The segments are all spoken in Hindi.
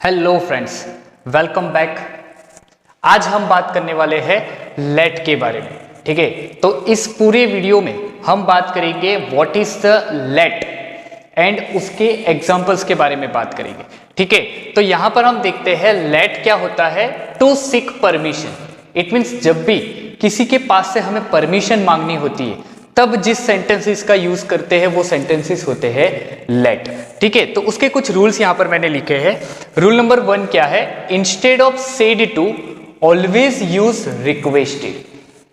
Hello friends, welcome back. आज हम बात करने वाले हैं लेट के बारे में। ठीक है, तो इस पूरे वीडियो में हम बात करेंगे व्हाट इज द लेट एंड उसके एग्जांपल्स के बारे में बात करेंगे। ठीक है, तो यहां पर हम देखते हैं लेट क्या होता है। To seek permission, it means जब भी किसी के पास से हमें परमिशन मांगनी होती है तब जिस सेंटेंसेस का यूज करते हैं वो सेंटेंसेस होते हैं लेट। ठीक है, तो उसके कुछ रूल्स यहां पर मैंने लिखे हैं। रूल नंबर 1 क्या है? Instead of said to always use requested.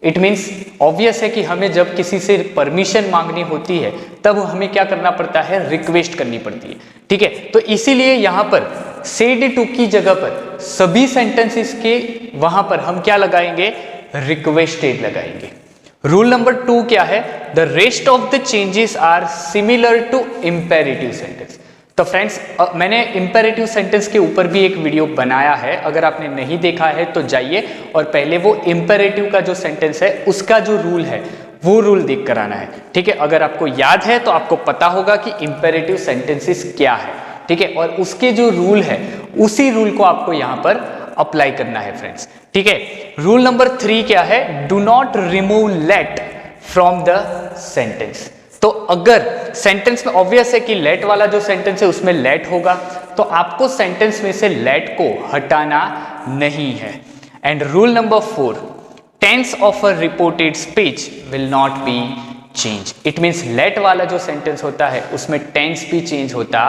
It means obvious है कि हमें जब किसी से परमिशन मांगनी होती है तब हमें क्या करना पड़ता है? रिक्वेस्ट करनी पड़ती है। ठीक है, तो इसीलिए यहां पर सेड टू की जगह पर सभी सेंटेंसेस के वहां पर हम क्या लगाएंगे? रिक्वेस्टेड लगाएंगे। रूल नंबर 2 क्या है? The rest of the changes are similar to imperative sentence. तो फ्रेंड्स, मैंने इंपेरेटिव सेंटेंस के ऊपर भी एक वीडियो बनाया है, अगर आपने नहीं देखा है तो जाइए और पहले वो इंपेरेटिव का जो सेंटेंस है उसका जो रूल है वो रूल देख कर आना है। ठीक है, अगर आपको याद है तो आपको पता होगा कि इंपेरेटिव सेंटेंसेस क्या है। ठीक है, और उसके जो रूल है उसी रूल को आपको यहां पर अप्लाई करना है फ्रेंड्स। ठीक है, रूल नंबर 3 क्या है? Do not remove let from the sentence. तो अगर सेंटेंस में ऑब्वियस है कि लेट वाला जो सेंटेंस है उसमें लेट होगा, तो आपको सेंटेंस में से लेट को हटाना नहीं है। And rule number 4, tense of a reported speech will not be change. It means let वाला जो सेंटेंस होता है उसमें टेंस भी चेंज होता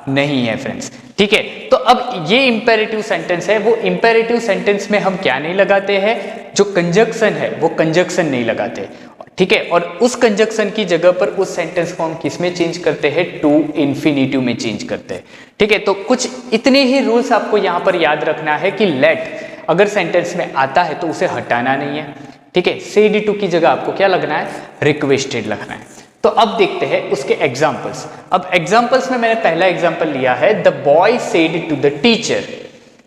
नहीं है फ्रेंड्स। ठीक है, तो अब ये इंपेरेटिव सेंटेंस है, वो इंपेरेटिव सेंटेंस में हम क्या नहीं लगाते हैं? जो कंजक्शन है वो कंजक्शन नहीं लगाते। ठीक है, और उस कंजक्शन की जगह पर उस सेंटेंस को हम किस में चेंज करते हैं? टू इन्फिनिटिव में चेंज करते हैं। ठीक है, तो कुछ इतने ही रूल्स आपको यहां पर याद रखना है कि लेट अगर सेंटेंस में आता है तो उसे हटाना नहीं है। ठीक है, सेड टू की जगह आपको क्या लगना है? रिक्वेस्टेड लगना है। तो अब देखते हैं उसके एग्जाम्पल्स। अब एग्जाम्पल्स में मैंने पहला एग्जाम्पल लिया है, the boy said to the teacher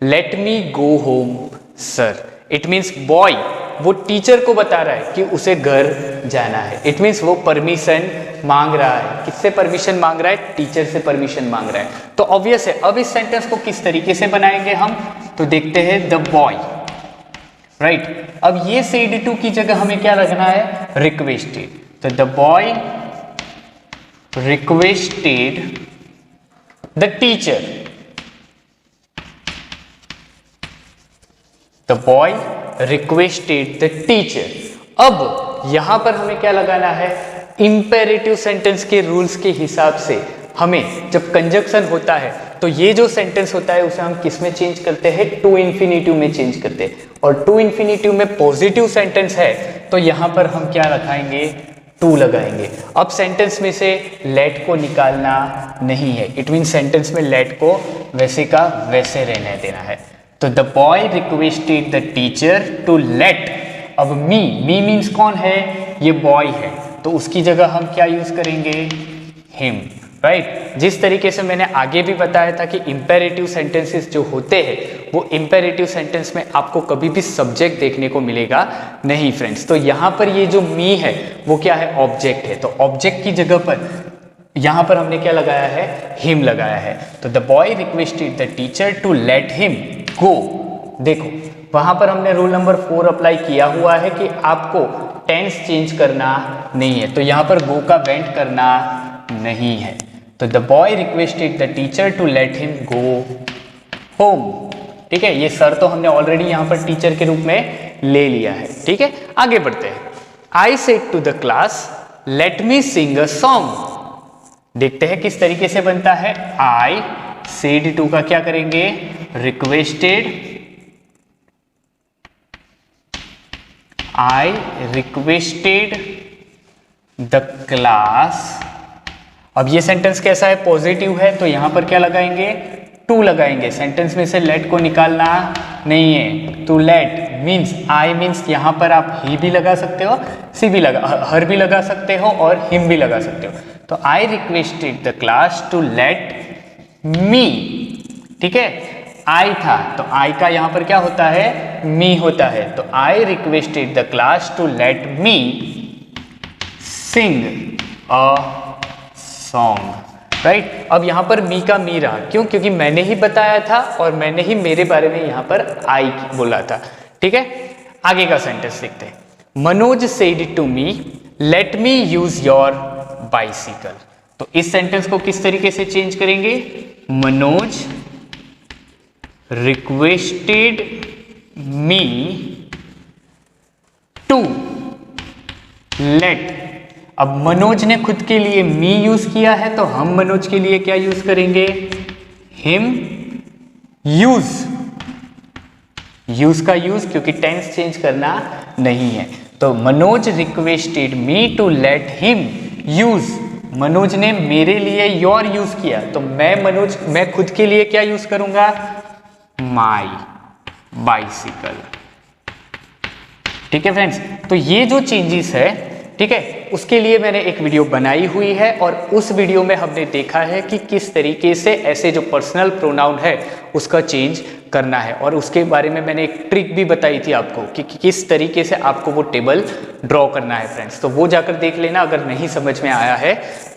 let me go home sir. It means boy वो टीचर को बता रहा है कि उसे घर जाना है। इट मीन्स वो परमिशन मांग रहा है। किससे परमिशन मांग रहा है? टीचर से परमिशन मांग रहा है। तो ऑब्वियस है, अब इस सेंटेंस को किस तरीके से बनाएंगे हम? तो देखते हैं, द बॉय, राइट। अब ये सेड टू की जगह हमें क्या रखना है? रिक्वेस्टेड। तो the boy requested the teacher, the boy requested the teacher. अब यहां पर हमें क्या लगाना है? इंपेरेटिव सेंटेंस के रूल्स के हिसाब से हमें जब कंजक्शन होता है तो ये जो सेंटेंस होता है उसे हम किस में चेंज करते हैं? टू इन्फिनिटिव में चेंज करते हैं। और टू इन्फिनिटिव में पॉजिटिव सेंटेंस है तो यहां पर हम क्या लगाएंगे? टू लगाएंगे। अब सेंटेंस में से लेट को निकालना नहीं है। इट मीन सेंटेंस में लेट को वैसे का वैसे रहने देना है। तो the boy requested the teacher to let, अब मी मीन्स कौन है? ये बॉय है, तो उसकी जगह हम क्या यूज करेंगे? Him, right. जिस तरीके से मैंने आगे भी बताया था कि इंपेरेटिव सेंटेंसेस जो होते हैं वो इंपेरेटिव सेंटेंस में आपको कभी भी सब्जेक्ट देखने को मिलेगा नहीं फ्रेंड्स। तो यहां पर ये जो मी है वो क्या है? ऑब्जेक्ट है। तो ऑब्जेक्ट की जगह पर यहां पर हमने क्या लगाया है? हिम लगाया है। तो the boy requested the teacher to let him go. देखो वहां पर हमने रूल नंबर 4 अप्लाई किया हुआ है कि आपको टेंस चेंज करना नहीं है, तो यहां पर गो का वेंट करना नहीं है। तो the boy requested the teacher to let him go home. ठीक है, ये सर तो हमने ऑलरेडी यहां पर टीचर के रूप में ले लिया है। ठीक है, आगे बढ़ते हैं। I said to the class let me sing a song. देखते हैं किस तरीके से बनता है। आई सेड टू का क्या करेंगे? Requested, I requested the class. अब ये सेंटेंस कैसा है? पॉजिटिव है, तो यहां पर क्या लगाएंगे? टू लगाएंगे। सेंटेंस में से लेट को निकालना नहीं है। To let means I means यहां पर आप ही भी लगा सकते हो, सी भी हर भी लगा सकते हो और हिम भी लगा सकते हो। तो I requested the class to let me. ठीक है, आई था तो आई का यहां पर क्या होता है? मी होता है। तो I requested the class to let me sing a song. Right. अब यहाँ पर मी का मी रहा, क्यों? क्योंकि मैंने ही बताया था और मैंने ही मेरे बारे में यहाँ पर आई बोला था। ठीक है, आगे का सेंटेंस देखते हैं। Manoj said to me let me use your bicycle. तो इस सेंटेंस को किस तरीके से चेंज करेंगे? Manoj requested me to let. अब मनोज ने खुद के लिए मी यूज किया है, तो हम मनोज के लिए क्या यूज करेंगे? Him use. यूज का यूज, क्योंकि टेंस चेंज करना नहीं है। तो Manoj requested me to let him use. Manoj ने मेरे लिए योर यूज किया, तो मैं खुद के लिए क्या यूज करूंगा? माई बाइसिकल। ठीक है फ्रेंड्स, तो ये जो चेंजेस है, ठीक है, उसके लिए मैंने एक वीडियो बनाई हुई है और उस वीडियो में हमने देखा है कि किस तरीके से ऐसे जो पर्सनल प्रोनाउन है उसका चेंज करना है, और उसके बारे में मैंने एक ट्रिक भी बताई थी आपको कि किस तरीके से आपको वो टेबल ड्रॉ करना है फ्रेंड्स। तो वो जाकर देख लेना अगर नहीं समझ में आया है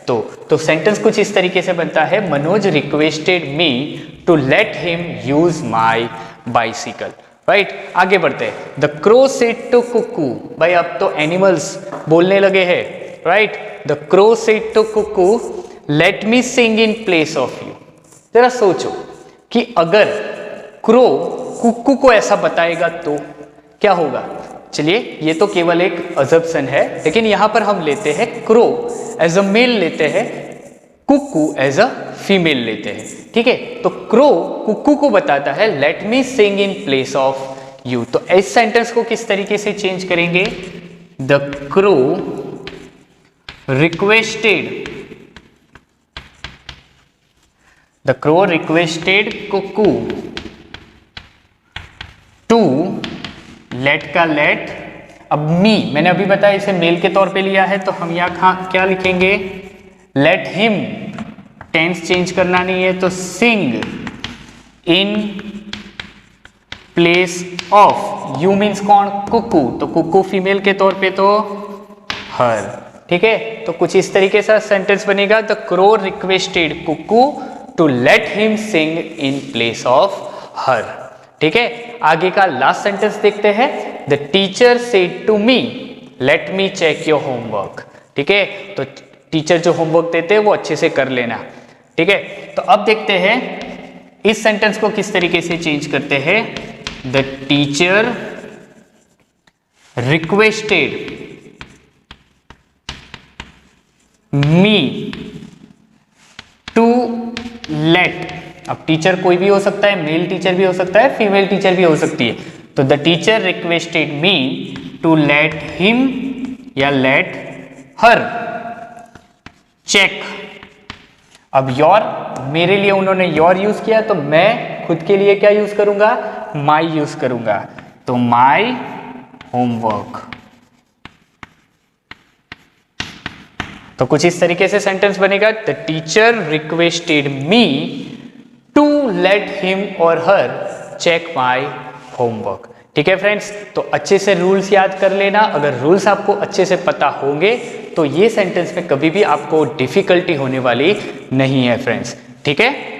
तो सेंटेंस कुछ इस तरीके से बनता है, Manoj requested me to let him use my bicycle. Right, आगे बढ़ते हैं। The crow said to cuckoo. भाई अब तो एनिमल्स बोलने लगे हैं। Right, the crow said to cuckoo let me sing in place of you. जरा सोचो कि अगर क्रो कुकू को ऐसा बताएगा तो क्या होगा? चलिए, ये तो केवल एक अजम्पशन है, लेकिन यहां पर हम लेते हैं क्रो एज अ मेल लेते हैं, कुकू एज अ फीमेल लेते हैं। ठीक है, तो क्रो कुकू को बताता है let me sing in place of you. तो इस सेंटेंस को किस तरीके से चेंज करेंगे? The crow requested cuckoo to let का लेट। अब मी मैंने अभी बताया इसे मेल के तौर पे लिया है, तो हम यहां क्या लिखेंगे? Let him. टेंस चेंज करना नहीं है, तो sing in place of you means कौन? कुकू। तो कुकू फीमेल के तौर पे तो हर। ठीक है, तो कुछ इस तरीके से सेंटेंस बनेगा, the crow requested cuckoo to let him sing in place of her. ठीक है, आगे का लास्ट सेंटेंस देखते हैं। The teacher said to me let me check your homework. ठीक है, तो टीचर जो होमवर्क देते हैं वो अच्छे से कर लेना। ठीक है, तो अब देखते हैं इस सेंटेंस को किस तरीके से चेंज करते हैं। The teacher requested me to let. अब टीचर कोई भी हो सकता है, मेल टीचर भी हो सकता है, फीमेल टीचर भी हो सकती है। तो the teacher requested me to let him या लेट हर चेक। अब योर, मेरे लिए उन्होंने योर यूज किया, तो मैं खुद के लिए क्या यूज करूंगा? माई यूज करूंगा। तो माई होमवर्क। तो कुछ इस तरीके से सेंटेंस बनेगा, the teacher requested me to let him और हर चेक माई होमवर्क। ठीक है फ्रेंड्स, तो अच्छे से रूल्स याद कर लेना। अगर रूल्स आपको अच्छे से पता होंगे तो ये सेंटेंस में कभी भी आपको डिफिकल्टी होने वाली नहीं है फ्रेंड्स। ठीक है।